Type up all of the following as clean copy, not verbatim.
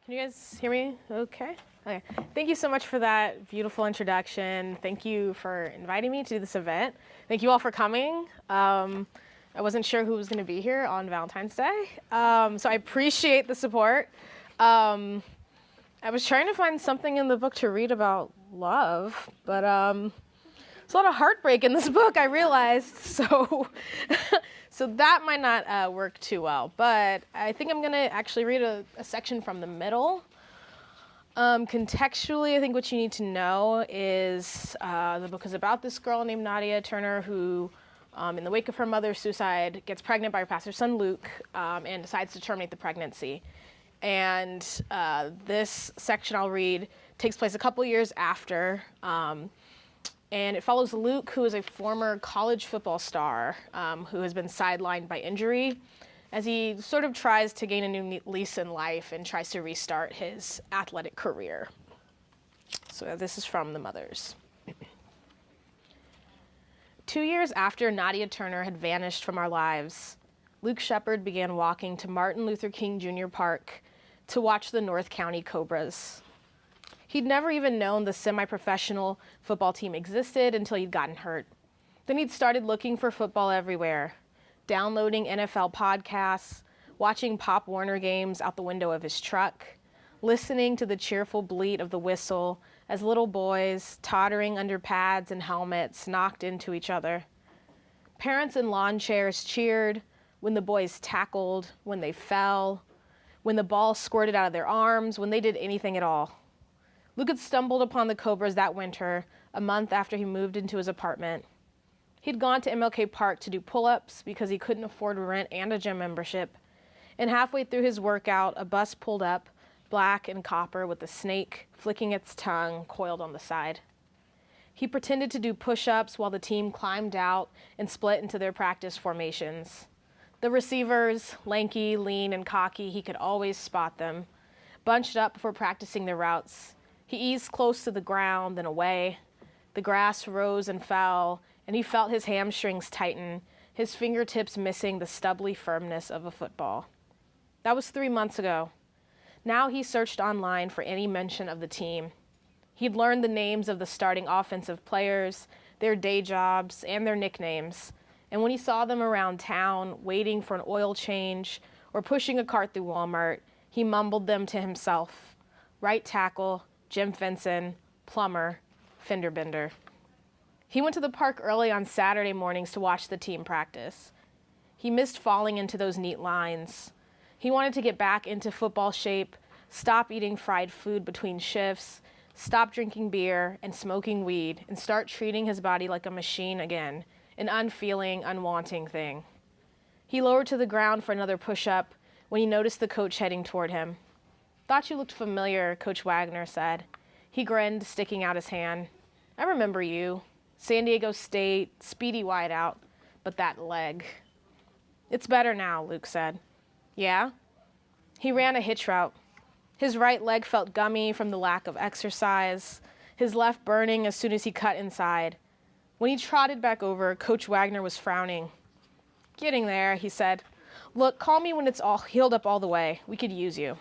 Can you guys hear me okay? Okay. Thank you so much for that beautiful introduction. Thank you for inviting me to this event. Thank you all for coming. I wasn't sure who was going to be here on Valentine's Day, so I appreciate the support. I was trying to find something in the book to read about love, but there's a lot of heartbreak in this book, I realized, so so that might not work too well. But I think I'm going to actually read a section from the middle. Contextually, I think what you need to know is the book is about this girl named Nadia Turner who, in the wake of her mother's suicide, gets pregnant by her pastor's son, Luke, and decides to terminate the pregnancy. And this section I'll read takes place a couple years after, and it follows Luke, who is a former college football star who has been sidelined by injury, as he sort of tries to gain a new lease in life and tries to restart his athletic career. So this is from the mothers. 2 years after Nadia Turner had vanished from our lives, Luke Shepard began walking to Martin Luther King Jr. Park to watch the North County Cobras. He'd never even known the semi-professional football team existed until he'd gotten hurt. Then he'd started looking for football everywhere, downloading NFL podcasts, watching Pop Warner games out the window of his truck, listening to the cheerful bleat of the whistle as little boys, tottering under pads and helmets, knocked into each other. Parents in lawn chairs cheered when the boys tackled, when they fell, when the ball squirted out of their arms, when they did anything at all. Luke had stumbled upon the Cobras that winter, a month after he moved into his apartment. He'd gone to MLK Park to do pull-ups because he couldn't afford rent and a gym membership. And halfway through his workout, a bus pulled up, black and copper with a snake flicking its tongue coiled on the side. He pretended to do push-ups while the team climbed out and split into their practice formations. The receivers, lanky, lean, and cocky, he could always spot them, bunched up before practicing their routes. He eased close to the ground, then away. The grass rose and fell, and he felt his hamstrings tighten, his fingertips missing the stubbly firmness of a football. That was 3 months ago. Now he searched online for any mention of the team. He'd learned the names of the starting offensive players, their day jobs, and their nicknames. And when he saw them around town, waiting for an oil change or pushing a cart through Walmart, he mumbled them to himself. Right tackle, Jim Fenson, plumber, fender bender. He went to the park early on Saturday mornings to watch the team practice. He missed falling into those neat lines. He wanted to get back into football shape, stop eating fried food between shifts, stop drinking beer and smoking weed, and start treating his body like a machine again, an unfeeling, unwanting thing. He lowered to the ground for another push-up when he noticed the coach heading toward him. "Thought you looked familiar," Coach Wagner said. He grinned, sticking out his hand. "I remember you. San Diego State, speedy wideout, but that leg." "It's better now," Luke said. "Yeah?" He ran a hitch route. His right leg felt gummy from the lack of exercise, his left burning as soon as he cut inside. When he trotted back over, Coach Wagner was frowning. "Getting there," he said. "Look, call me when it's all healed up all the way. We could use you."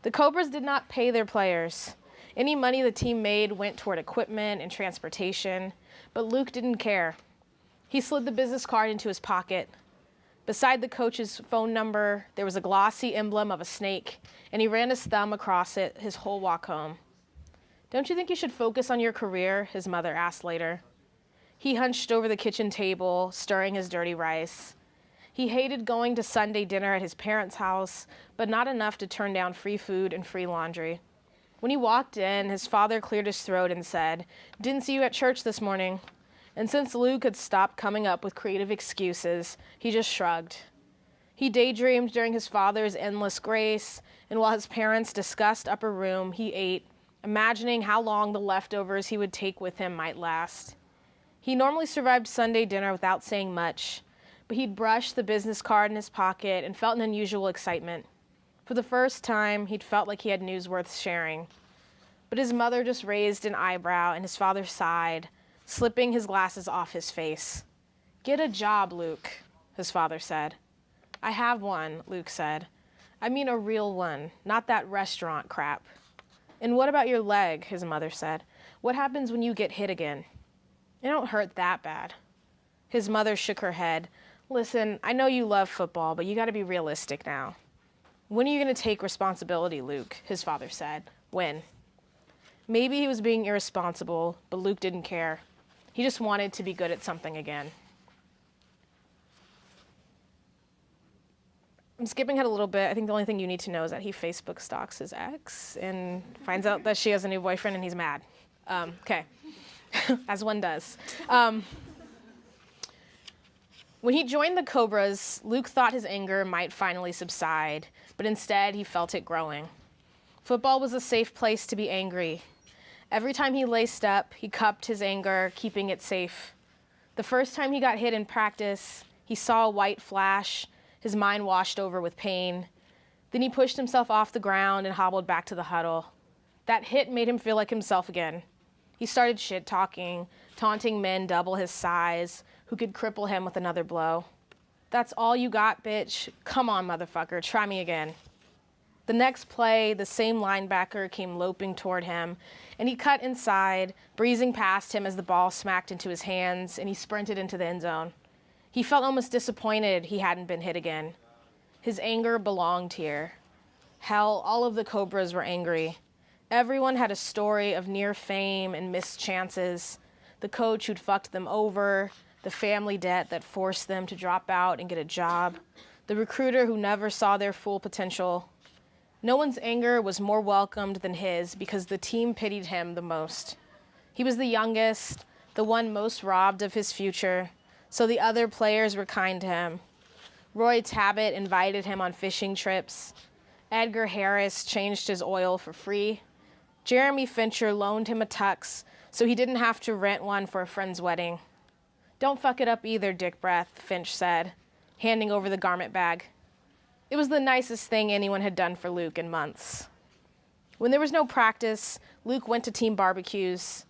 The Cobras did not pay their players. Any money the team made went toward equipment and transportation, but Luke didn't care. He slid the business card into his pocket. Beside the coach's phone number, there was a glossy emblem of a snake, and he ran his thumb across it his whole walk home. "Don't you think you should focus on your career?" his mother asked later. He hunched over the kitchen table, stirring his dirty rice. He hated going to Sunday dinner at his parents' house, but not enough to turn down free food and free laundry. When he walked in, his father cleared his throat and said, "Didn't see you at church this morning." And since Luke had stopped coming up with creative excuses, he just shrugged. He daydreamed during his father's endless grace, and while his parents discussed upper room, he ate, imagining how long the leftovers he would take with him might last. He normally survived Sunday dinner without saying much, but he'd brushed the business card in his pocket and felt an unusual excitement. For the first time, he'd felt like he had news worth sharing. But his mother just raised an eyebrow, and his father sighed, slipping his glasses off his face. "Get a job, Luke," his father said. "I have one," Luke said. I mean a real one, not that restaurant crap. And what about your leg, his mother said. What happens when you get hit again? It don't hurt that bad. His mother shook her head. Listen, I know you love football, but you gotta be realistic now. When are you gonna take responsibility, Luke? His father said. When? Maybe he was being irresponsible, but Luke didn't care. He just wanted to be good at something again. I'm skipping ahead a little bit. I think the only thing you need to know is that he Facebook stalks his ex and finds out that she has a new boyfriend and he's mad. Okay, as one does. When he joined the Cobras, Luke thought his anger might finally subside, but instead he felt it growing. Football was a safe place to be angry. Every time he laced up, he cupped his anger, keeping it safe. The first time he got hit in practice, he saw a white flash, his mind washed over with pain. Then he pushed himself off the ground and hobbled back to the huddle. That hit made him feel like himself again. He started shit-talking, taunting men double his size, who could cripple him with another blow. That's all you got, bitch? Come on, motherfucker, try me again. The next play, the same linebacker came loping toward him, and he cut inside, breezing past him as the ball smacked into his hands, and he sprinted into the end zone. He felt almost disappointed he hadn't been hit again. His anger belonged here. Hell, all of the Cobras were angry. Everyone had a story of near fame and missed chances. The coach who'd fucked them over, the family debt that forced them to drop out and get a job, the recruiter who never saw their full potential. No one's anger was more welcomed than his because the team pitied him the most. He was the youngest, the one most robbed of his future, so the other players were kind to him. Roy Tabbitt invited him on fishing trips. Edgar Harris changed his oil for free. Jeremy Fincher loaned him a tux so he didn't have to rent one for a friend's wedding. Don't fuck it up either, Dick Breath, Finch said, handing over the garment bag. It was the nicest thing anyone had done for Luke in months. When there was no practice, Luke went to team barbecues.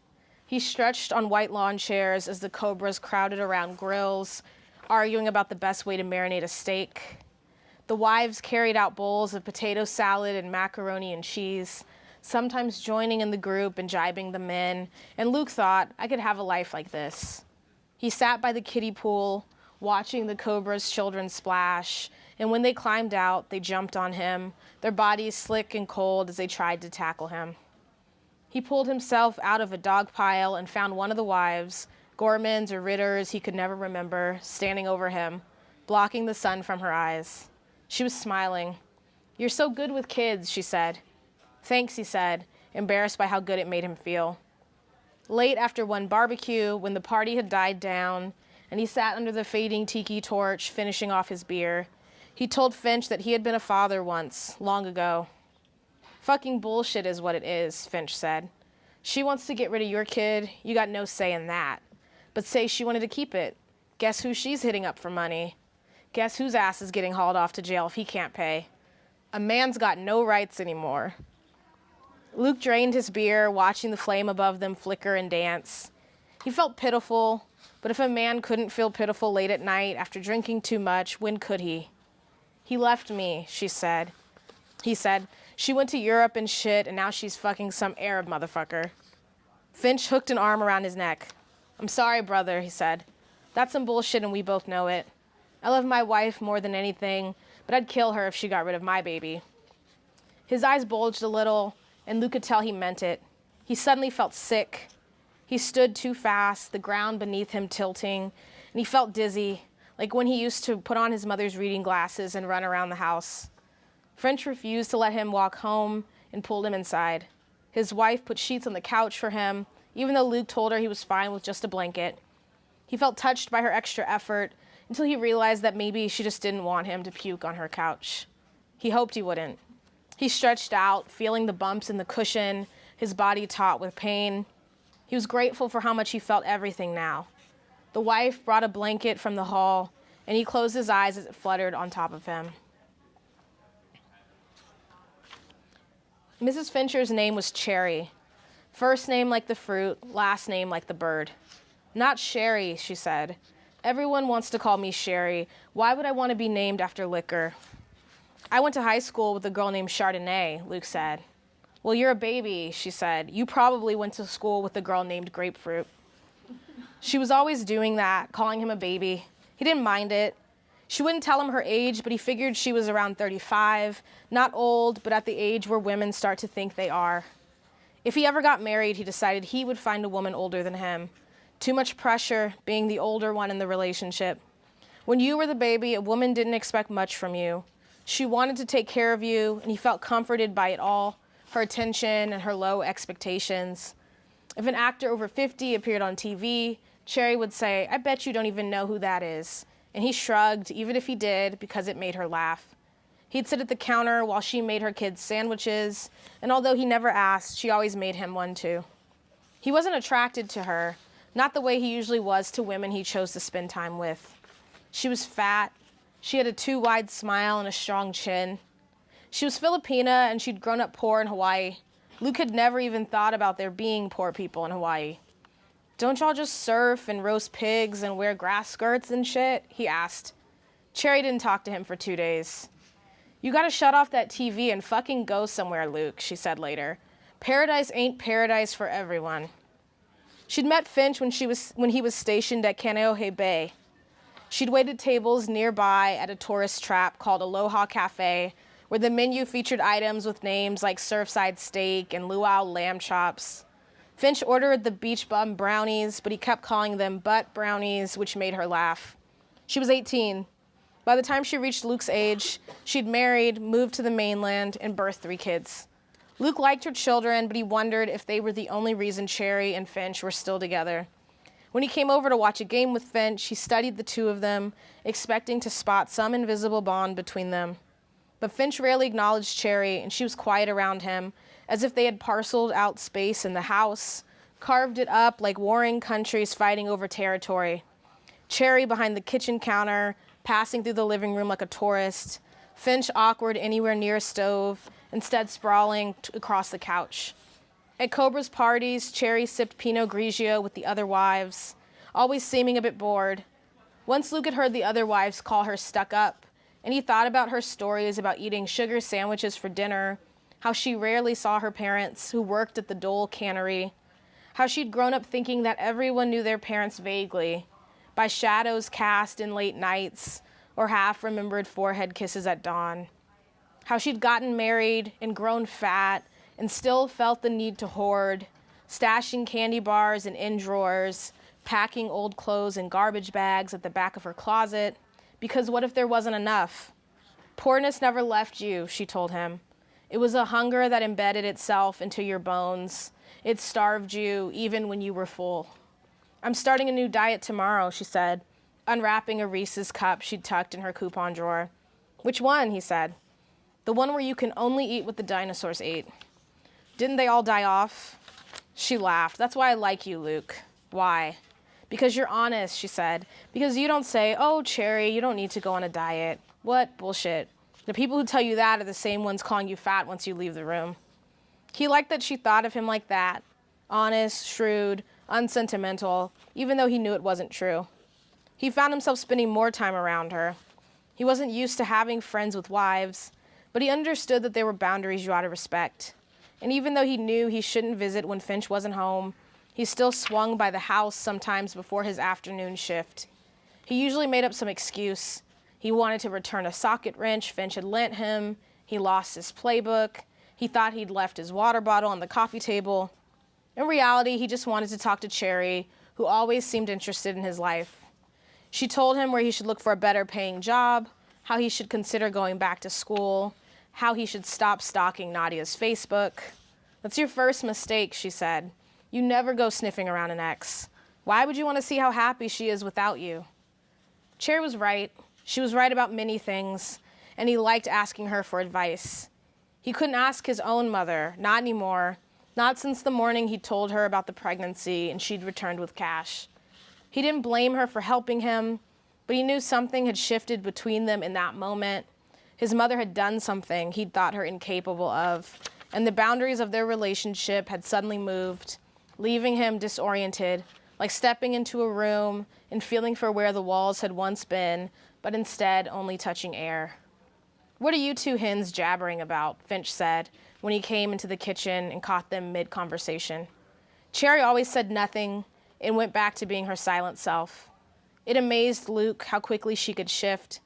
He stretched on white lawn chairs as the Cobras crowded around grills, arguing about the best way to marinate a steak. The wives carried out bowls of potato salad and macaroni and cheese, sometimes joining in the group and jibing the men, and Luke thought, I could have a life like this. He sat by the kiddie pool, watching the Cobras' children splash, and when they climbed out, they jumped on him, their bodies slick and cold as they tried to tackle him. He pulled himself out of a dog pile and found one of the wives, Gormans or Ritters he could never remember, standing over him, blocking the sun from her eyes. She was smiling. You're so good with kids, she said. Thanks, he said, embarrassed by how good it made him feel. Late after one barbecue, when the party had died down, and he sat under the fading tiki torch, finishing off his beer, he told Finch that he had been a father once, long ago. Fucking bullshit is what it is, Finch said. She wants to get rid of your kid, you got no say in that. But say she wanted to keep it. Guess who she's hitting up for money? Guess whose ass is getting hauled off to jail if he can't pay? A man's got no rights anymore. Luke drained his beer, watching the flame above them flicker and dance. He felt pitiful, but if a man couldn't feel pitiful late at night after drinking too much, when could he? He left me, she said. He said, she went to Europe and shit, and now she's fucking some Arab motherfucker. Finch hooked an arm around his neck. I'm sorry, brother, he said. That's some bullshit and we both know it. I love my wife more than anything, but I'd kill her if she got rid of my baby. His eyes bulged a little, and Luke could tell he meant it. He suddenly felt sick. He stood too fast, the ground beneath him tilting, and he felt dizzy, like when he used to put on his mother's reading glasses and run around the house. French refused to let him walk home and pulled him inside. His wife put sheets on the couch for him, even though Luke told her he was fine with just a blanket. He felt touched by her extra effort until he realized that maybe she just didn't want him to puke on her couch. He hoped he wouldn't. He stretched out, feeling the bumps in the cushion, his body taut with pain. He was grateful for how much he felt everything now. The wife brought a blanket from the hall, and he closed his eyes as it fluttered on top of him. Mrs. Fincher's name was Cherry. First name like the fruit, last name like the bird. Not Sherry, she said. Everyone wants to call me Sherry. Why would I want to be named after liquor? I went to high school with a girl named Chardonnay, Luke said. Well, you're a baby, she said. You probably went to school with a girl named Grapefruit. She was always doing that, calling him a baby. He didn't mind it. She wouldn't tell him her age, but he figured she was around 35, not old, but at the age where women start to think they are. If he ever got married, he decided he would find a woman older than him. Too much pressure, being the older one in the relationship. When you were the baby, a woman didn't expect much from you. She wanted to take care of you, and he felt comforted by it all, her attention and her low expectations. If an actor over 50 appeared on TV, Cherry would say, "I bet you don't even know who that is." And he shrugged, even if he did, because it made her laugh. He'd sit at the counter while she made her kids sandwiches, and although he never asked, she always made him one too. He wasn't attracted to her, not the way he usually was to women he chose to spend time with. She was fat. She had a too wide smile and a strong chin. She was Filipina, and she'd grown up poor in Hawaii. Luke had never even thought about there being poor people in Hawaii. "Don't y'all just surf and roast pigs and wear grass skirts and shit?" he asked. Cherry didn't talk to him for 2 days. "You gotta shut off that TV and fucking go somewhere, Luke," she said later. "Paradise ain't paradise for everyone." She'd met Finch when he was stationed at Kaneohe Bay. She'd waited tables nearby at a tourist trap called Aloha Cafe, where the menu featured items with names like Surfside Steak and Luau Lamb Chops. Finch ordered the beach bum brownies, but he kept calling them butt brownies, which made her laugh. She was 18. By the time she reached Luke's age, she'd married, moved to the mainland, and birthed 3 kids. Luke liked her children, but he wondered if they were the only reason Cherry and Finch were still together. When he came over to watch a game with Finch, he studied the 2 of them, expecting to spot some invisible bond between them. But Finch rarely acknowledged Cherry, and she was quiet around him, as if they had parceled out space in the house, carved it up like warring countries fighting over territory. Cherry behind the kitchen counter, passing through the living room like a tourist. Finch awkward anywhere near a stove, instead sprawling across the couch. At Cobra's parties, Cherry sipped Pinot Grigio with the other wives, always seeming a bit bored. Once Luke had heard the other wives call her stuck up, and he thought about her stories about eating sugar sandwiches for dinner, how she rarely saw her parents, who worked at the Dole cannery, how she'd grown up thinking that everyone knew their parents vaguely, by shadows cast in late nights or half-remembered forehead kisses at dawn, how she'd gotten married and grown fat and still felt the need to hoard, stashing candy bars in end drawers, packing old clothes in garbage bags at the back of her closet, because what if there wasn't enough? Poorness never left you, she told him. It was a hunger that embedded itself into your bones. It starved you even when you were full. "I'm starting a new diet tomorrow," she said, unwrapping a Reese's cup she'd tucked in her coupon drawer. "Which one?" he said. "The one where you can only eat what the dinosaurs ate." "Didn't they all die off?" She laughed. "That's why I like you, Luke." "Why?" "Because you're honest," she said. "Because you don't say, 'Oh, Cherry, you don't need to go on a diet.' What bullshit. The people who tell you that are the same ones calling you fat once you leave the room." He liked that she thought of him like that, honest, shrewd, unsentimental, even though he knew it wasn't true. He found himself spending more time around her. He wasn't used to having friends with wives, but he understood that there were boundaries you ought to respect. And even though he knew he shouldn't visit when Finch wasn't home, he still swung by the house sometimes before his afternoon shift. He usually made up some excuse. He wanted to return a socket wrench Finch had lent him. He lost his playbook. He thought he'd left his water bottle on the coffee table. In reality, he just wanted to talk to Cherry, who always seemed interested in his life. She told him where he should look for a better paying job, how he should consider going back to school, how he should stop stalking Nadia's Facebook. "That's your first mistake," she said. "You never go sniffing around an ex. Why would you want to see how happy she is without you?" Cherry was right. She was right about many things, and he liked asking her for advice. He couldn't ask his own mother, not anymore, not since the morning he told her about the pregnancy and she'd returned with cash. He didn't blame her for helping him, but he knew something had shifted between them in that moment. His mother had done something he'd thought her incapable of, and the boundaries of their relationship had suddenly moved, leaving him disoriented, like stepping into a room and feeling for where the walls had once been, but instead only touching air. "What are you two hens jabbering about?" Finch said when he came into the kitchen and caught them mid-conversation. Cherry always said nothing and went back to being her silent self. It amazed Luke how quickly she could shift.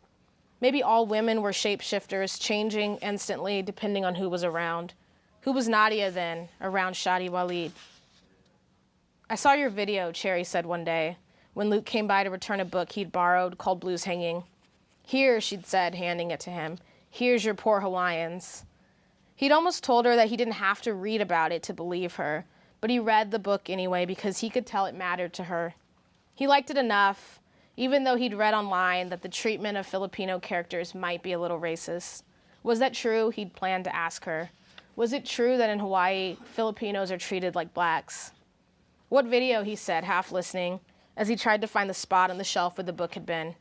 Maybe all women were shapeshifters, changing instantly depending on who was around. Who was Nadia then, around Shadi Walid? "I saw your video," Cherry said one day, when Luke came by to return a book he'd borrowed called Blues Hanging. "Here," she'd said, handing it to him. "Here's your poor Hawaiians." He'd almost told her that he didn't have to read about it to believe her, but he read the book anyway because he could tell it mattered to her. He liked it enough, even though he'd read online that the treatment of Filipino characters might be a little racist. Was that true? He'd planned to ask her. Was it true that in Hawaii, Filipinos are treated like blacks? "What video?" he said, half listening, as he tried to find the spot on the shelf where the book had been.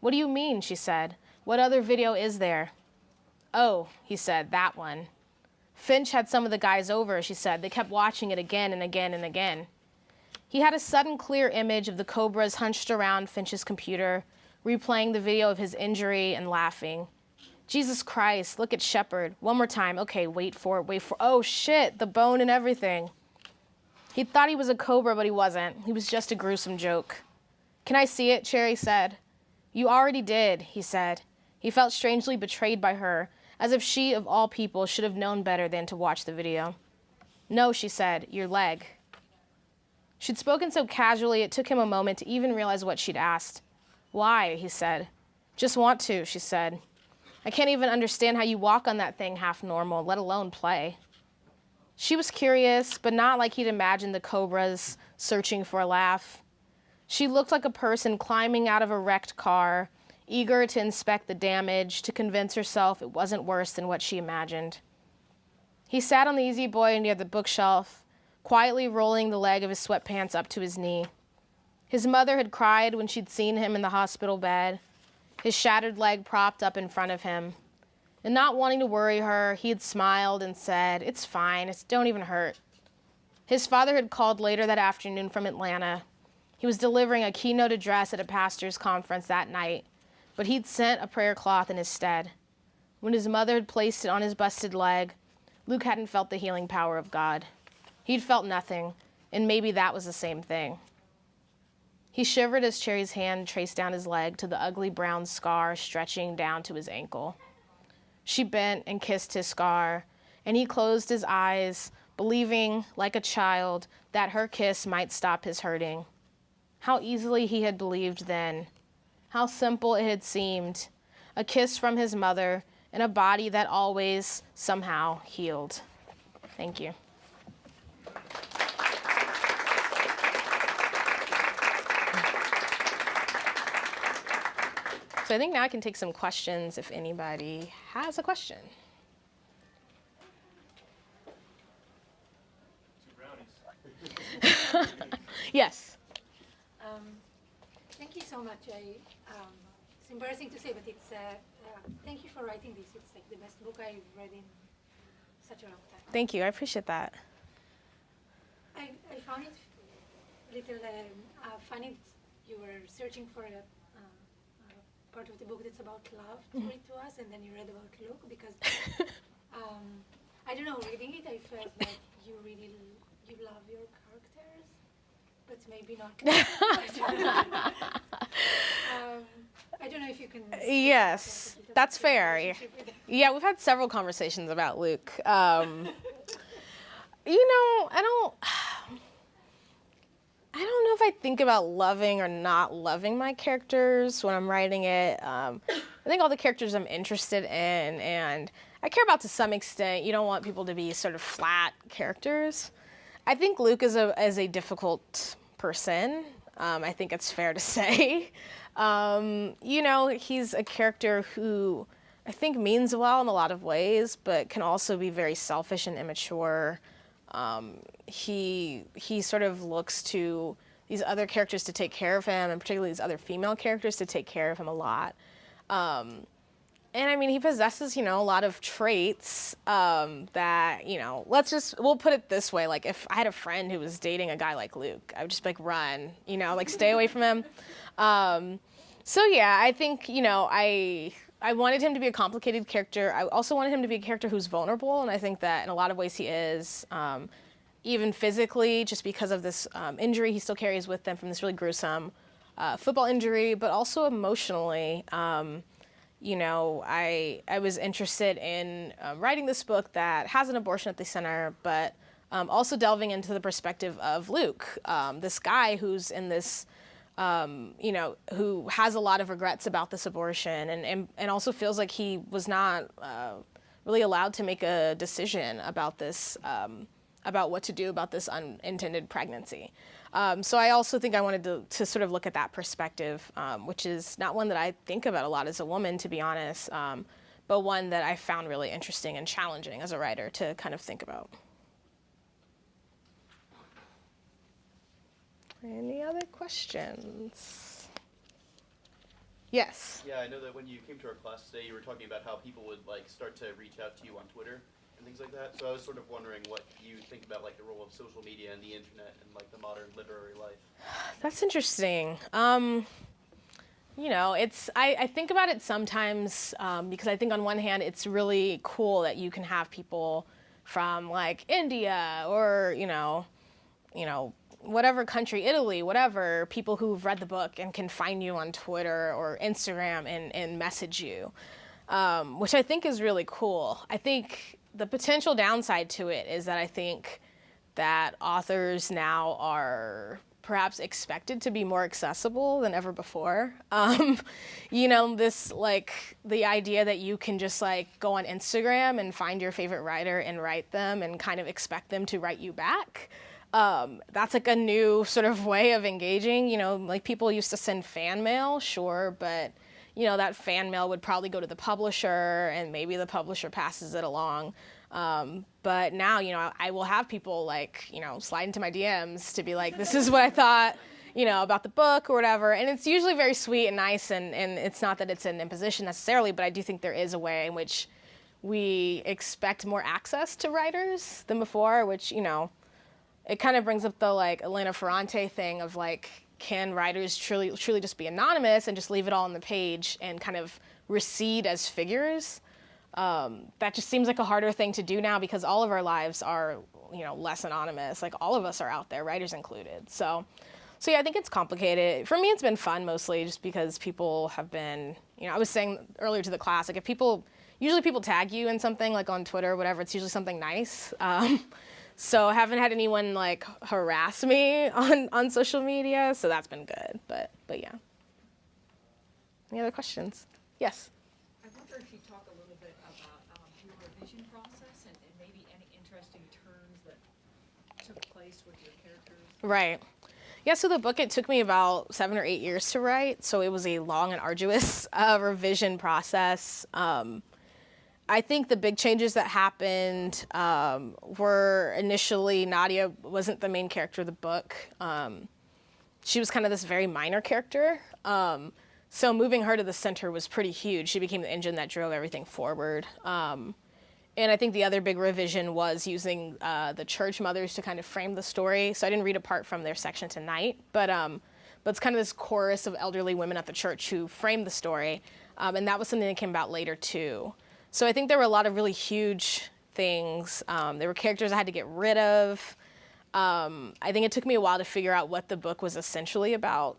"What do you mean?" she said. "What other video is there?" "Oh," he said, "that one." "Finch had some of the guys over," she said. "They kept watching it again and again and again." He had a sudden clear image of the cobras hunched around Finch's computer, replaying the video of his injury and laughing. "Jesus Christ, look at Shepard. One more time. Okay, wait for it. Oh, shit, the bone and everything." He thought he was a cobra, but he wasn't. He was just a gruesome joke. "Can I see it?" Cherry said. "You already did," he said. He felt strangely betrayed by her, as if she, of all people, should have known better than to watch the video. "No," she said, "your leg." She'd spoken so casually it took him a moment to even realize what she'd asked. "Why?" he said. "Just want to," she said. "I can't even understand how you walk on that thing half normal, let alone play." She was curious, but not like he'd imagined the cobras searching for a laugh. She looked like a person climbing out of a wrecked car, eager to inspect the damage, to convince herself it wasn't worse than what she imagined. He sat on the easy boy near the bookshelf, quietly rolling the leg of his sweatpants up to his knee. His mother had cried when she'd seen him in the hospital bed, his shattered leg propped up in front of him. And not wanting to worry her, he had smiled and said, "It's fine, don't even hurt." His father had called later that afternoon from Atlanta. He was delivering a keynote address at a pastor's conference that night, but he'd sent a prayer cloth in his stead. When his mother had placed it on his busted leg, Luke hadn't felt the healing power of God. He'd felt nothing, and maybe that was the same thing. He shivered as Cherry's hand traced down his leg to the ugly brown scar stretching down to his ankle. She bent and kissed his scar, and he closed his eyes, believing, like a child, that her kiss might stop his hurting. How easily he had believed then. How simple it had seemed. A kiss from his mother in a body that always, somehow, healed. Thank you. So I think now I can take some questions if anybody has a question. Yes. Thank you so much. It's embarrassing to say, but it's thank you for writing this. It's like the best book I've read in such a long time. Thank you. I appreciate that. I found it a little funny that you were searching for a part of the book that's about love to read to us, and then you read about Luke, because I don't know, reading it, I felt like you love your characters, but maybe not. I don't know if you can. Yes, that's fair. Yeah, we've had several conversations about Luke. I don't know if I think about loving or not loving my characters when I'm writing it. I think all the characters I'm interested in, and I care about to some extent. You don't want people to be sort of flat characters. I think Luke is a difficult person. I think it's fair to say. He's a character who I think means well in a lot of ways, but can also be very selfish and immature. He sort of looks to these other characters to take care of him, and particularly these other female characters to take care of him a lot. And I mean, he possesses, a lot of traits that, we'll put it this way. Like, if I had a friend who was dating a guy like Luke, I would just be like, run, stay away from him. So yeah, I think, I wanted him to be a complicated character. I also wanted him to be a character who's vulnerable, and I think that in a lot of ways he is. Even physically, just because of this injury he still carries with him from this really gruesome football injury, but also emotionally. You know, I was interested in writing this book that has an abortion at the center, but also delving into the perspective of Luke, this guy who's in this, you know, who has a lot of regrets about this abortion and also feels like he was not really allowed to make a decision about this, about what to do about this unintended pregnancy. So I also think I wanted to sort of look at that perspective, which is not one that I think about a lot as a woman, to be honest, but one that I found really interesting and challenging as a writer to kind of think about. Any other questions? Yes? Yeah, I know that when you came to our class today, you were talking about how people would like start to reach out to you on Twitter and things like that. So I was sort of wondering what you think about like the role of social media and the internet and like the modern literary life. That's interesting. You know, I think about it sometimes because I think on one hand it's really cool that you can have people from like India or you know whatever country, Italy, whatever, people who've read the book and can find you on Twitter or Instagram and message you, which I think is really cool. I think the potential downside to it is that I think that authors now are perhaps expected to be more accessible than ever before. You know, this like the idea that you can just like go on Instagram and find your favorite writer and write them and kind of expect them to write you back. That's like a new sort of way of engaging. You know, like people used to send fan mail, sure, but you know, that fan mail would probably go to the publisher and maybe the publisher passes it along. But now, you know, I will have people like, you know, slide into my DMs to be like, this is what I thought, you know, about the book or whatever. And it's usually very sweet and nice. And it's not that it's an imposition necessarily, but I do think there is a way in which we expect more access to writers than before, which, you know, it kind of brings up the like Elena Ferrante thing of like, can writers truly just be anonymous and just leave it all on the page and kind of recede as figures? That just seems like a harder thing to do now because all of our lives are, you know, less anonymous. Like all of us are out there, writers included. So yeah, I think it's complicated. For me, it's been fun mostly just because people have been, you know, I was saying earlier to the class, like if usually people tag you in something like on Twitter or whatever, it's usually something nice. So I haven't had anyone like harass me on social media, so that's been good. But yeah. Any other questions? Yes. I wonder if you talk a little bit about your revision process and maybe any interesting turns that took place with your characters. Right. Yeah, so the book, it took me about 7 or 8 years to write, so it was a long and arduous revision process. I think the big changes that happened were initially Nadia wasn't the main character of the book. She was kind of this very minor character. So moving her to the center was pretty huge. She became the engine that drove everything forward. And I think the other big revision was using the church mothers to kind of frame the story. So I didn't read a part from their section tonight, but it's kind of this chorus of elderly women at the church who framed the story. And that was something that came about later too. So I think there were a lot of really huge things. There were characters I had to get rid of. I think it took me a while to figure out what the book was essentially about.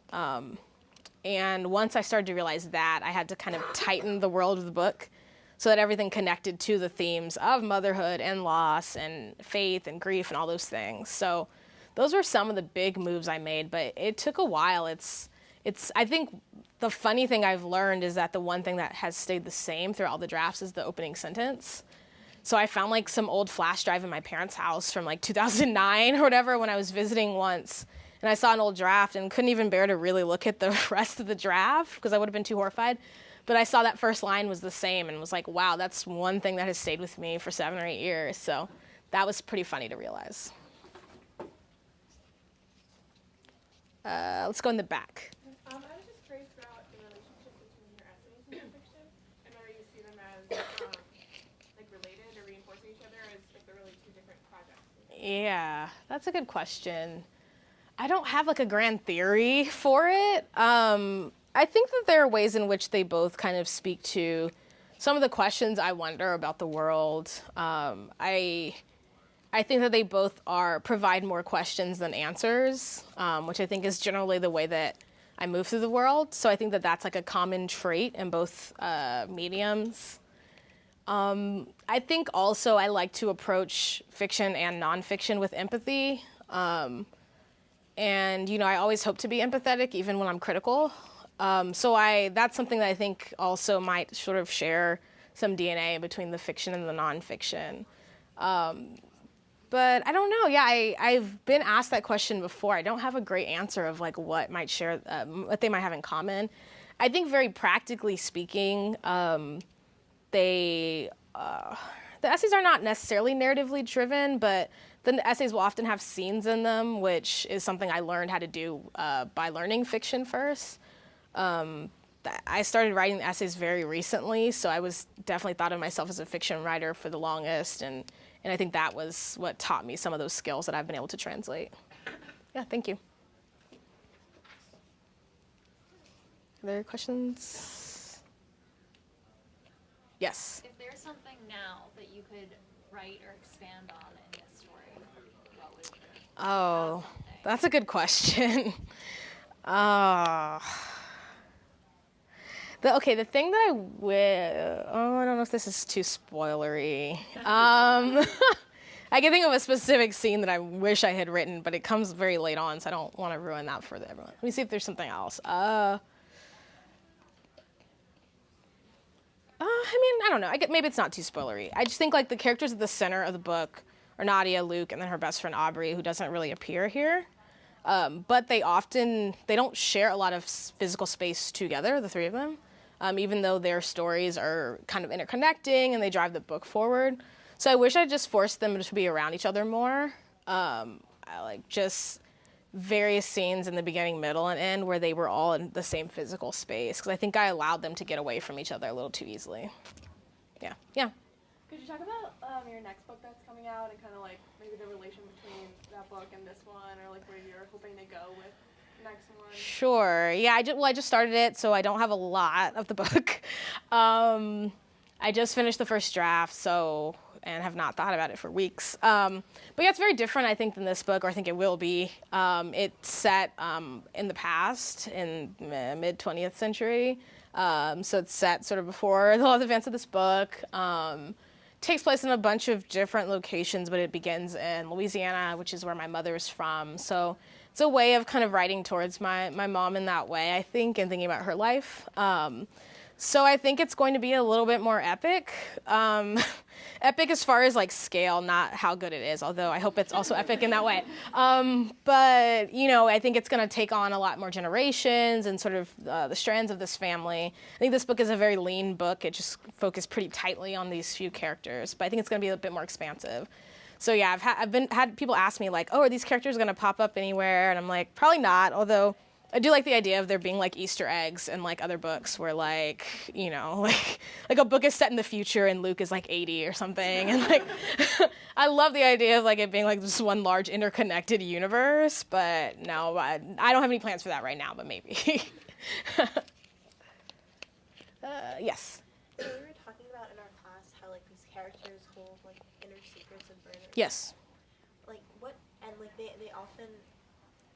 And once I started to realize that, I had to kind of tighten the world of the book so that everything connected to the themes of motherhood and loss and faith and grief and all those things. So those were some of the big moves I made, but it took a while. I think the funny thing I've learned is that the one thing that has stayed the same through all the drafts is the opening sentence. So I found like some old flash drive in my parents' house from like 2009 or whatever when I was visiting once. And I saw an old draft and couldn't even bear to really look at the rest of the draft because I would have been too horrified. But I saw that first line was the same and was like, wow, that's one thing that has stayed with me for 7 or 8 years. So that was pretty funny to realize. Let's go in the back. I was just curious about the relationship between your essays and your fiction, and whether you see them as like related or reinforcing each other, as like they're really two different projects. Yeah, that's a good question. I don't have like a grand theory for it. I think that there are ways in which they both kind of speak to some of the questions I wonder about the world. I think that they both provide more questions than answers, which I think is generally the way that I move through the world. So I think that that's like a common trait in both mediums. I think also I like to approach fiction and nonfiction with empathy. And, I always hope to be empathetic even when I'm critical. So that's something that I think also might sort of share some DNA between the fiction and the nonfiction. But I don't know. Yeah, I've been asked that question before. I don't have a great answer of like what they might have in common. I think very practically speaking, the essays are not necessarily narratively driven, but the essays will often have scenes in them, which is something I learned how to do by learning fiction first. I started writing essays very recently, so I was definitely thought of myself as a fiction writer for the longest, and I think that was what taught me some of those skills that I've been able to translate. Yeah, thank you. Other questions? Yes. If there's something now that you could write or expand on in this story, what would it be? Oh, that's a good question. The thing that I don't know if this is too spoilery. I can think of a specific scene that I wish I had written, but it comes very late on, so I don't want to ruin that for everyone. Let me see if there's something else. I don't know. Maybe it's not too spoilery. I just think like the characters at the center of the book are Nadia, Luke, and then her best friend Aubrey, who doesn't really appear here. But they don't share a lot of physical space together, the three of them, even though their stories are kind of interconnecting and they drive the book forward. So I wish I just forced them to be around each other more. I like just various scenes in the beginning, middle, and end where they were all in the same physical space, because I think I allowed them to get away from each other a little too easily. Yeah. Could you talk about your next book that's coming out and kind of like maybe the relation between that book and this one, or like where you're hoping to go with the next one? Sure. Yeah, I just started it, so I don't have a lot of the book. I just finished the first draft, and have not thought about it for weeks. But yeah, it's very different, I think, than this book, or I think it will be. It's set in the past, in mid-20th century. So it's set sort of before the events of this book. Takes place in a bunch of different locations, but it begins in Louisiana, which is where my mother is from. So it's a way of kind of writing towards my mom in that way, I think, and thinking about her life. So I think it's going to be a little bit more epic. Epic as far as like scale, not how good it is, although I hope it's also epic in that way. But, I think it's going to take on a lot more generations and sort of the strands of this family. I think this book is a very lean book. It just focused pretty tightly on these few characters, but I think it's going to be a bit more expansive. So yeah, I've had people ask me like, oh, are these characters going to pop up anywhere? And I'm like, probably not, although I do like the idea of there being like Easter eggs in like other books where like, like a book is set in the future and Luke is like 80 or something. And like, I love the idea of like it being like this one large interconnected universe, but no, I don't have any plans for that right now, but maybe. Yes. So we were talking about in our class how like these characters hold like inner secrets and burdens. Yes. Like what, and like they often,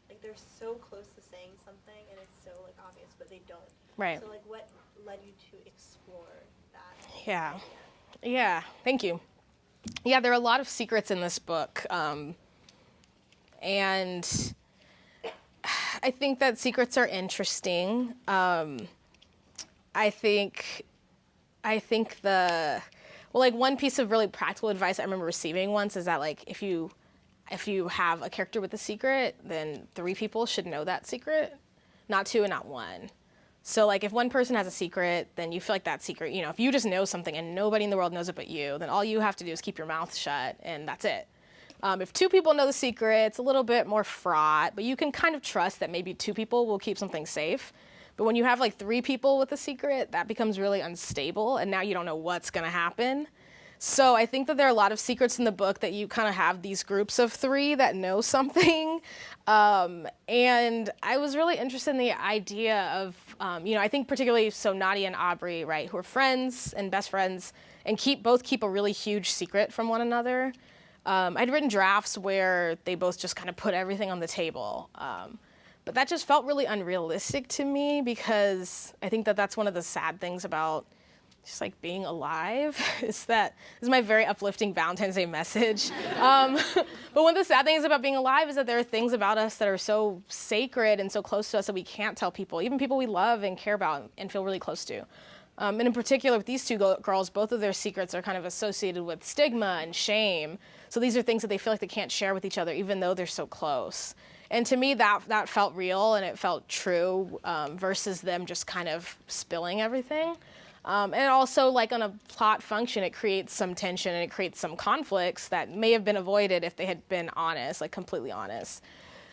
like they're so close to saying something and it's so like obvious, but they don't. Right. So like what led you to explore that? Yeah, thank you. Yeah, there are a lot of secrets in this book. And I think that secrets are interesting. I think one piece of really practical advice I remember receiving once is that like if you have a character with a secret, then 3 people should know that secret, not 2 and not 1. So like if one person has a secret, then you feel like that secret, if you just know something and nobody in the world knows it but you, then all you have to do is keep your mouth shut and that's it. If 2 people know the secret, it's a little bit more fraught, but you can kind of trust that maybe 2 people will keep something safe. But when you have like 3 people with a secret, that becomes really unstable and now you don't know what's gonna happen. So I think that there are a lot of secrets in the book that you kind of have these groups of 3 that know something. And I was really interested in the idea of, I think particularly so Nadia and Aubrey, right, who are friends and best friends and both keep a really huge secret from one another. I'd written drafts where they both just kind of put everything on the table. But that just felt really unrealistic to me because I think that that's one of the sad things about just like being alive is that this is my very uplifting Valentine's Day message. But one of the sad things about being alive is that there are things about us that are so sacred and so close to us that we can't tell people, even people we love and care about and feel really close to. And in particular with these two girls, both of their secrets are kind of associated with stigma and shame. So these are things that they feel like they can't share with each other even though they're so close. And to me, that felt real and it felt true versus them just kind of spilling everything. And also, like on a plot function, it creates some tension and it creates some conflicts that may have been avoided if they had been honest, like completely honest.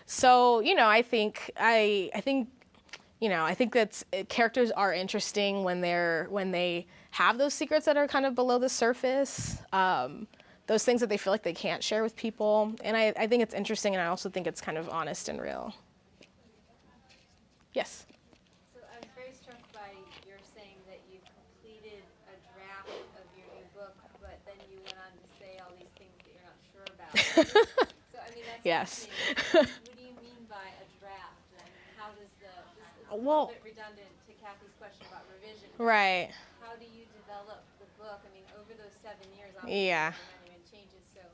So, I think that characters are interesting when they have those secrets that are kind of below the surface, those things that they feel like they can't share with people. And I think it's interesting, and I also think it's kind of honest and real. Yes. So I was very struck by your saying that you completed a draft of your new book, but then you went on to say all these things that you're not sure about. So I mean, that's Yes. fascinating. What do you mean by a draft? And how does this is a Well- little bit redundant to Kathy's question about revision. Right. How do you develop the book? I mean, over those 7 years, obviously, Yeah. there are many changes. So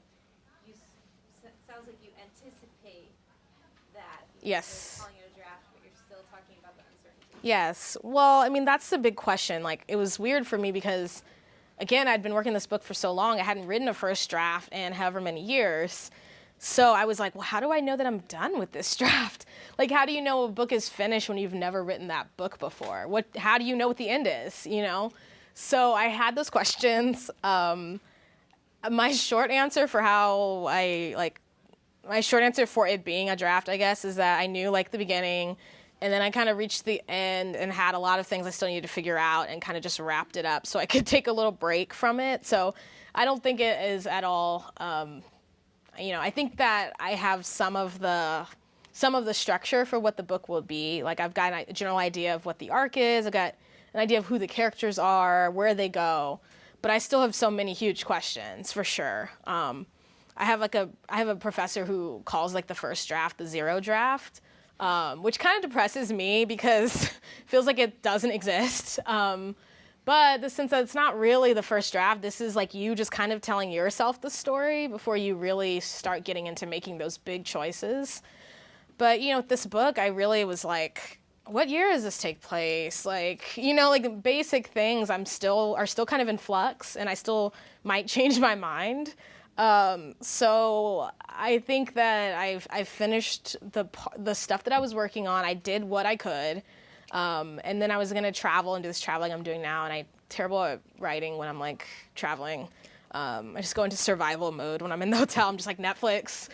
sounds like you anticipate that. Yes. You're calling it a draft, but you're still talking about the uncertainty. Yes. Well, I mean, that's the big question. Like, it was weird for me because, again, I'd been working this book for so long. I hadn't written a first draft in however many years. So I was like, well, how do I know that I'm done with this draft? Like, how do you know a book is finished when you've never written that book before? How do you know what the end is, So I had those questions. My short answer for my short answer for it being a draft, I guess, is that I knew like the beginning, and then I kind of reached the end and had a lot of things I still needed to figure out and kind of just wrapped it up so I could take a little break from it. So I don't think it is at all, I think that I have some of the structure for what the book will be. Like I've got a general idea of what the arc is. I've got an idea of who the characters are, where they go, but I still have so many huge questions for sure. I have a professor who calls like the first draft the zero draft, which kind of depresses me because it feels like it doesn't exist. But since it's not really the first draft, this is like you just kind of telling yourself the story before you really start getting into making those big choices. But, with this book, I really was like, what year does this take place? Like, like basic things are still kind of in flux, and I still might change my mind. So I think that I've finished the stuff that I was working on. I did what I could. And then I was going to travel and do this traveling I'm doing now. And I'm terrible at writing when I'm like traveling. I just go into survival mode when I'm in the hotel. I'm just like Netflix.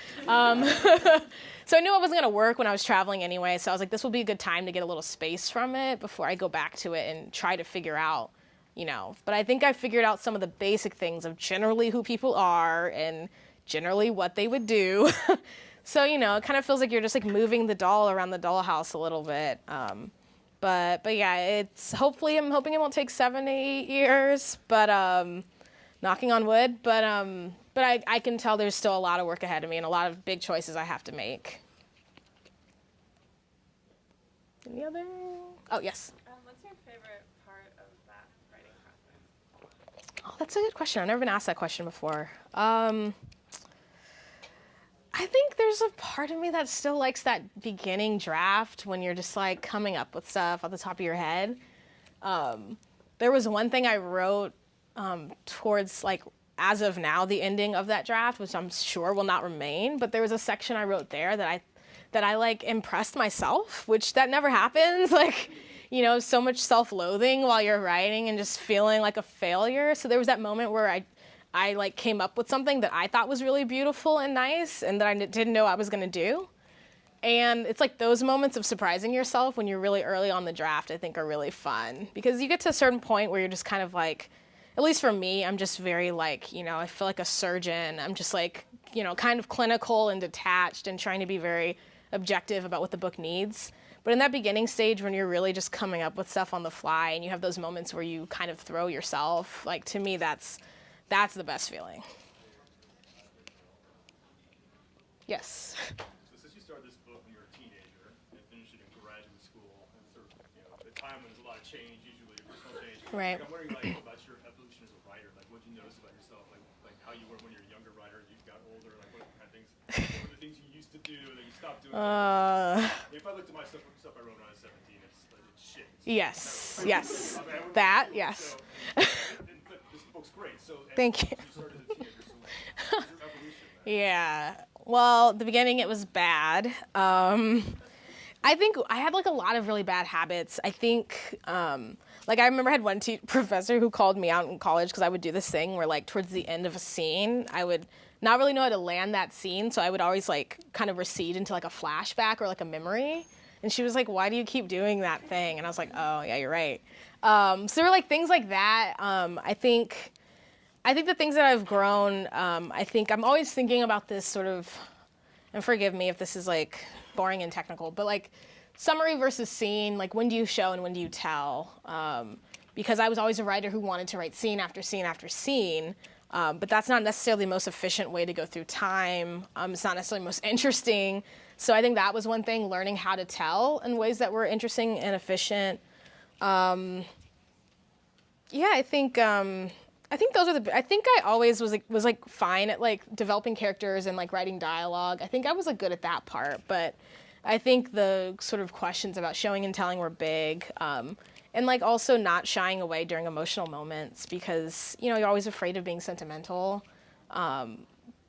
So I knew it wasn't going to work when I was traveling anyway. So I was like, this will be a good time to get a little space from it before I go back to it and try to figure out, But I think I figured out some of the basic things of generally who people are and generally what they would do. So, it kind of feels like you're just like moving the doll around the dollhouse a little bit. But yeah, I'm hoping it won't take 7 to 8 years, but knocking on wood. But I can tell there's still a lot of work ahead of me and a lot of big choices I have to make. Any other? Oh, yes. What's your favorite part of that writing process? Oh, that's a good question. I've never been asked that question before. I think there's a part of me that still likes that beginning draft when you're just like coming up with stuff off the top of your head. There was one thing I wrote towards like as of now the ending of that draft, which I'm sure will not remain, but there was a section I wrote there that I like impressed myself, which that never happens. Like, so much self-loathing while you're writing and just feeling like a failure. So there was that moment where I like came up with something that I thought was really beautiful and nice and that I didn't know I was going to do. And it's like those moments of surprising yourself when you're really early on the draft, I think are really fun because you get to a certain point where you're just kind of like, at least for me, I'm just very like, I feel like a surgeon. I'm just like, kind of clinical and detached and trying to be very objective about what the book needs. But in that beginning stage, when you're really just coming up with stuff on the fly and you have those moments where you kind of throw yourself, like, to me, that's the best feeling. Yes. So since you started this book when you were a teenager and finished it in graduate school, and sort of, the time when there's a lot of change, usually personal change. Right. Like, I'm wondering, about your evolution as a writer. Like, what did you notice about yourself? Like how you were when you were a younger writer, you got older. Like, what kind of things? What were the things you used to do that you stopped doing? If I looked at my stuff I wrote when I was 17, it's shit. Yes. Yes. I mean, That. Yes. So, but this book's great. So Thank you. You started as a teenager. So what was your evolution there? Yeah. Well, at the beginning it was bad. I think I had like a lot of really bad habits. I think, like I remember I had one professor who called me out in college because I would do this thing where like towards the end of a scene, I would not really know how to land that scene. So I would always like kind of recede into like a flashback or like a memory. And she was like, why do you keep doing that thing? And I was like, oh yeah, you're right. So there were like things like that. I think the things that I've grown, I think I'm always thinking about this sort of, and forgive me if this is like boring and technical, but like summary versus scene, like when do you show and when do you tell? Because I was always a writer who wanted to write scene after scene after scene, but that's not necessarily the most efficient way to go through time. It's not necessarily most interesting. So I think that was one thing, learning how to tell in ways that were interesting and efficient. Yeah, I think those are I think I always was like fine at like developing characters and like writing dialogue. I think I was like good at that part, but I think the sort of questions about showing and telling were big. And like also not shying away during emotional moments because, you're always afraid of being sentimental.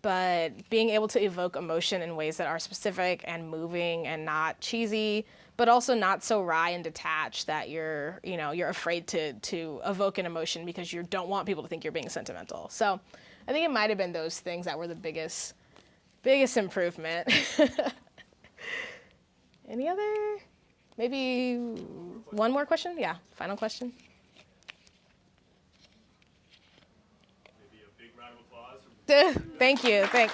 But being able to evoke emotion in ways that are specific and moving and not cheesy, but also not so wry and detached that you're afraid to evoke an emotion because you don't want people to think you're being sentimental. So I think it might have been those things that were the biggest improvement. Any other? Maybe one more question? Yeah, final question. Maybe a big round of applause. Thank you, thanks.